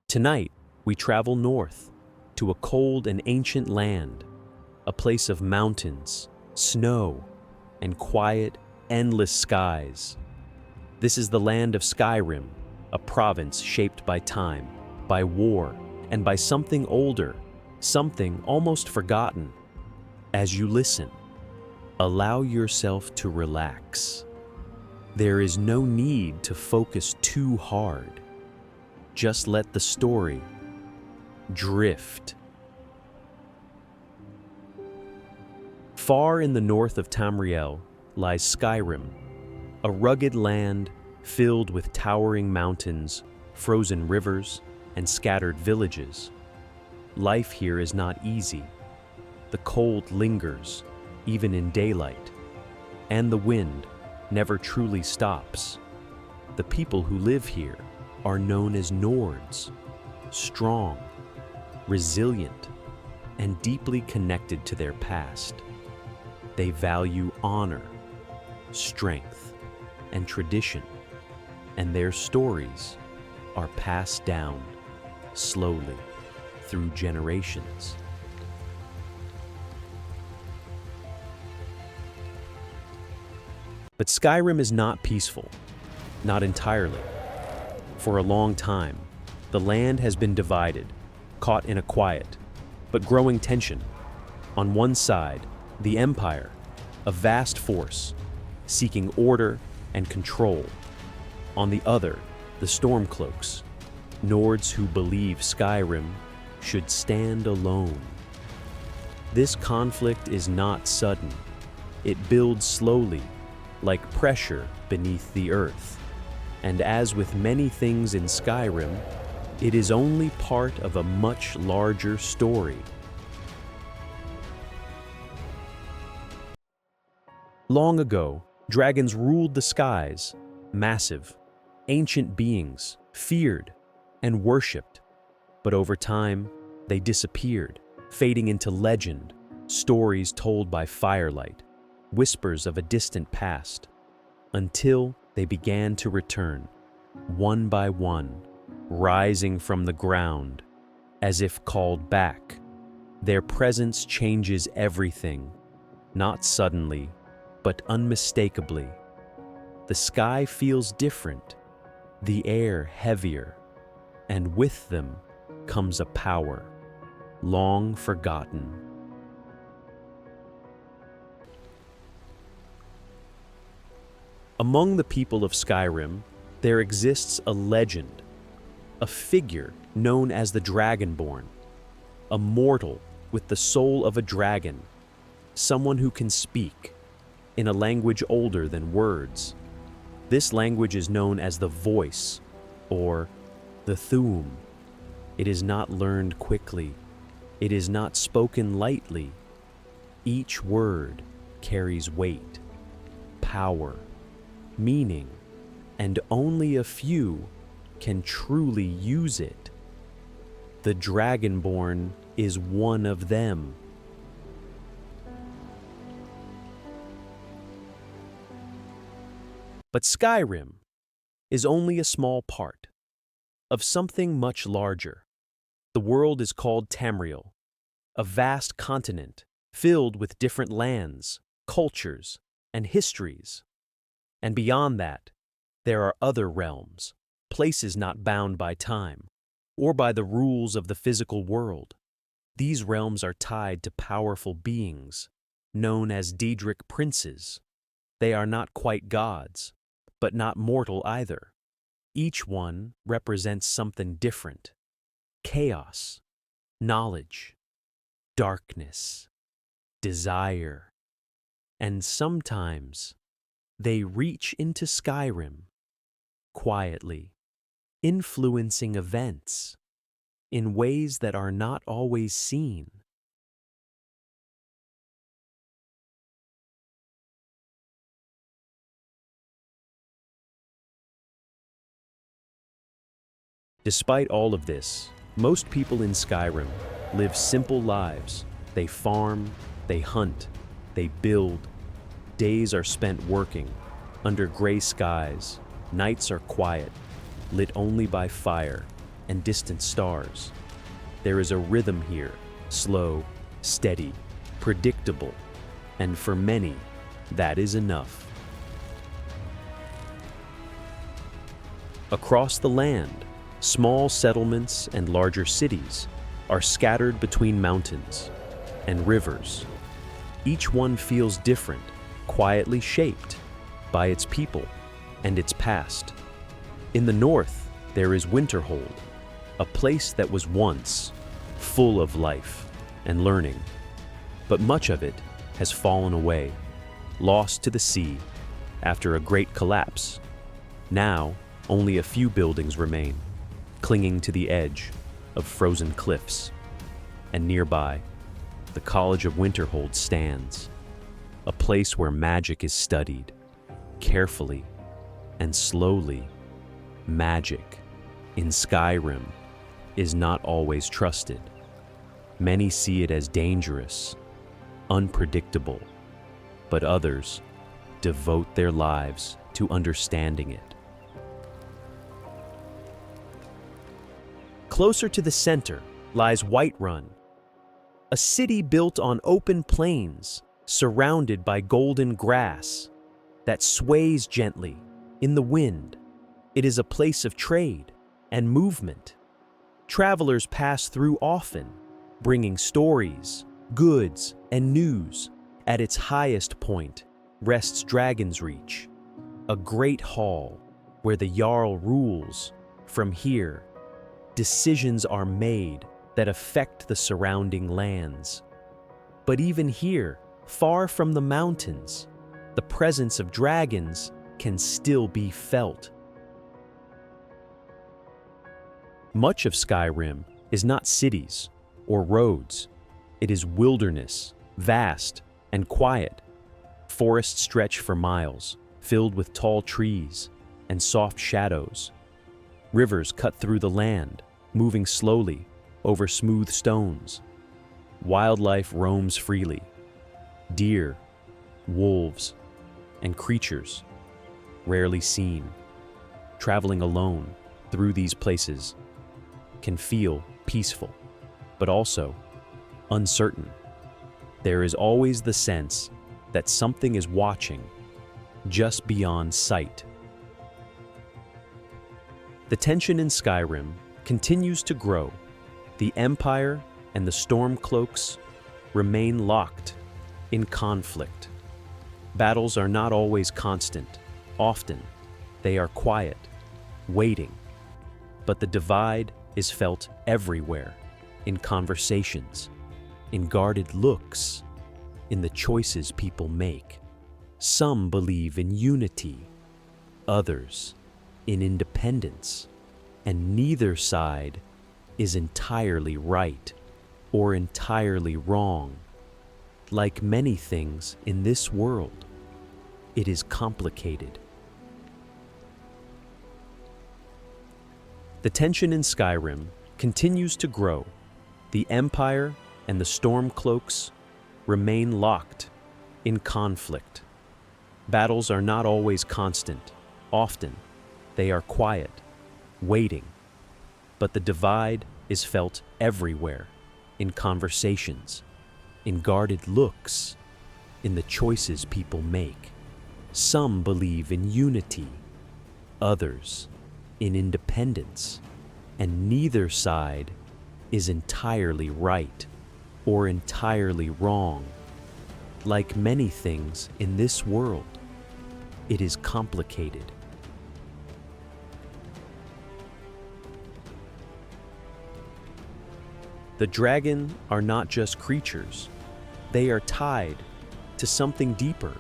Tonight, we travel north to a cold and ancient land, a place of mountains, snow, and quiet, endless skies. This is the land of Skyrim, a province shaped by time, by war, and by something older, something almost forgotten. As you listen, allow yourself to relax. There is no need to focus too hard. Just let the story drift. Far in the north of Tamriel lies Skyrim, a rugged land filled with towering mountains, frozen rivers, and scattered villages. Life here is not easy. The cold lingers, even in daylight, and the wind never truly stops. The people who live here are known as Nords, strong, resilient, and deeply connected to their past. They value honor, strength, and tradition, and their stories are passed down slowly through generations. But Skyrim is not peaceful, not entirely. For a long time, the land has been divided, caught in a quiet, but growing tension. On one side, the Empire, a vast force, seeking order and control. On the other, the Stormcloaks, Nords who believe Skyrim should stand alone. This conflict is not sudden. It builds slowly, like pressure beneath the earth. And as with many things in Skyrim, it is only part of a much larger story. Long ago, dragons ruled the skies, massive, ancient beings, feared and worshipped. But over time, they disappeared, fading into legend, stories told by firelight, whispers of a distant past, until they began to return, one by one, rising from the ground, as if called back. Their presence changes everything, not suddenly, but unmistakably. The sky feels different, the air heavier, and with them comes a power, long forgotten. Among the people of Skyrim, there exists a legend, a figure known as the Dragonborn, a mortal with the soul of a dragon, someone who can speak in a language older than words. This language is known as the voice, or the Thuum. It is not learned quickly. It is not spoken lightly. Each word carries weight, power, meaning, and only a few can truly use it. The Dragonborn is one of them. But Skyrim is only a small part of something much larger. The world is called Tamriel, a vast continent filled with different lands, cultures, and histories. And beyond that, there are other realms, places not bound by time or by the rules of the physical world. These realms are tied to powerful beings, known as Daedric princes. They are not quite gods, but not mortal either. Each one represents something different: chaos, knowledge, darkness, desire, and sometimes they reach into Skyrim quietly, influencing events in ways that are not always seen. Despite all of this, most people in Skyrim live simple lives. They farm, they hunt, they build. Days are spent working, under gray skies. Nights are quiet, lit only by fire, and distant stars. There is a rhythm here, slow, steady, predictable, and for many, that is enough. Across the land, small settlements and larger cities are scattered between mountains and rivers. Each one feels different, quietly shaped by its people and its past. In the north, there is Winterhold, a place that was once full of life and learning, but much of it has fallen away, lost to the sea after a great collapse. Now, only a few buildings remain, clinging to the edge of frozen cliffs. And nearby, the College of Winterhold stands, a place where magic is studied, carefully and slowly. Magic in Skyrim is not always trusted. Many see it as dangerous, unpredictable, but others devote their lives to understanding it. Closer to the center lies Whiterun, a city built on open plains surrounded by golden grass that sways gently in the wind. It is a place of trade and movement. Travelers pass through often, bringing stories, goods, and news. At its highest point rests Dragon's Reach, a great hall where the Jarl rules. From here, decisions are made that affect the surrounding lands. But even here, far from the mountains, the presence of dragons can still be felt. Much of Skyrim is not cities or roads. It is wilderness, vast and quiet. Forests stretch for miles, filled with tall trees and soft shadows. Rivers cut through the land, moving slowly over smooth stones. Wildlife roams freely. Deer, wolves, and creatures rarely seen. Traveling alone through these places can feel peaceful, but also uncertain. There is always the sense that something is watching just beyond sight. The tension in Skyrim continues to grow. The Empire and the Stormcloaks remain locked in conflict. Battles are not always constant. Often, they are quiet, waiting. But the divide is felt everywhere, in conversations, in guarded looks, in the choices people make. Some believe in unity, others in independence, and neither side is entirely right or entirely wrong. Like many things in this world, it is complicated. The tension in Skyrim continues to grow. The Empire and the Stormcloaks remain locked in conflict. Battles are not always constant. Often, they are quiet, waiting. But the divide is felt everywhere, in conversations, in guarded looks, in the choices people make. Some believe in unity, others in independence, and neither side is entirely right or entirely wrong. Like many things in this world, it is complicated. The dragon are not just creatures. They are tied to something deeper,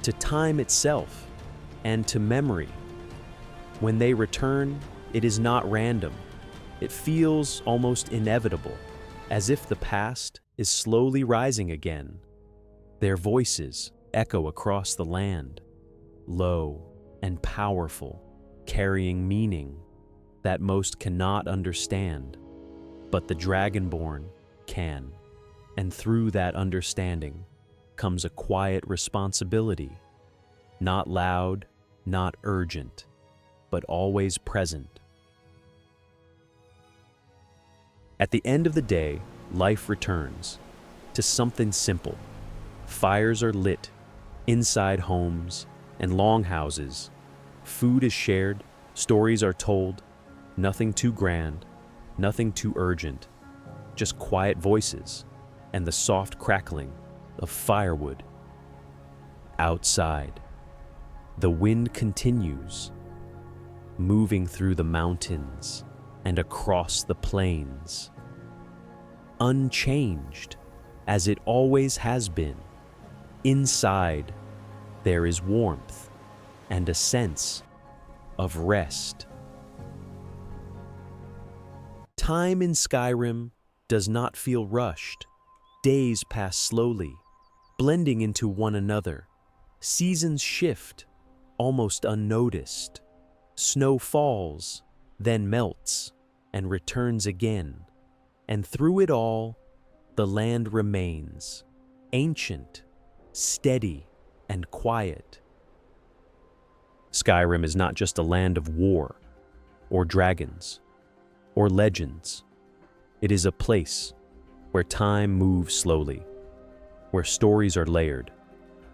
to time itself, and to memory. When they return, it is not random. It feels almost inevitable, as if the past is slowly rising again. Their voices echo across the land, low and powerful, carrying meaning that most cannot understand. But the Dragonborn can, and through that understanding comes a quiet responsibility, not loud, not urgent, but always present. At the end of the day, life returns to something simple. Fires are lit inside homes and longhouses. Food is shared, stories are told, nothing too grand, nothing too urgent, just quiet voices and the soft crackling of firewood. Outside, the wind continues, moving through the mountains and across the plains, unchanged as it always has been. Inside, there is warmth and a sense of rest. Time in Skyrim does not feel rushed. Days pass slowly, blending into one another. Seasons shift, almost unnoticed. Snow falls, then melts, and returns again. And through it all, the land remains, ancient, steady, and quiet. Skyrim is not just a land of war, or dragons, or legends. It is a place where time moves slowly, where stories are layered,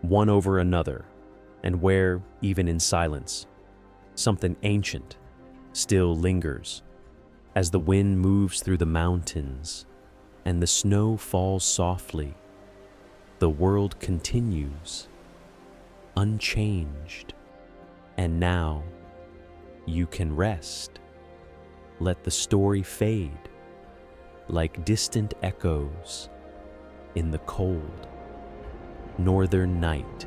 one over another, and where, even in silence, something ancient still lingers. As the wind moves through the mountains and the snow falls softly, the world continues, unchanged. And now, you can rest. Let the story fade like distant echoes in the cold northern night.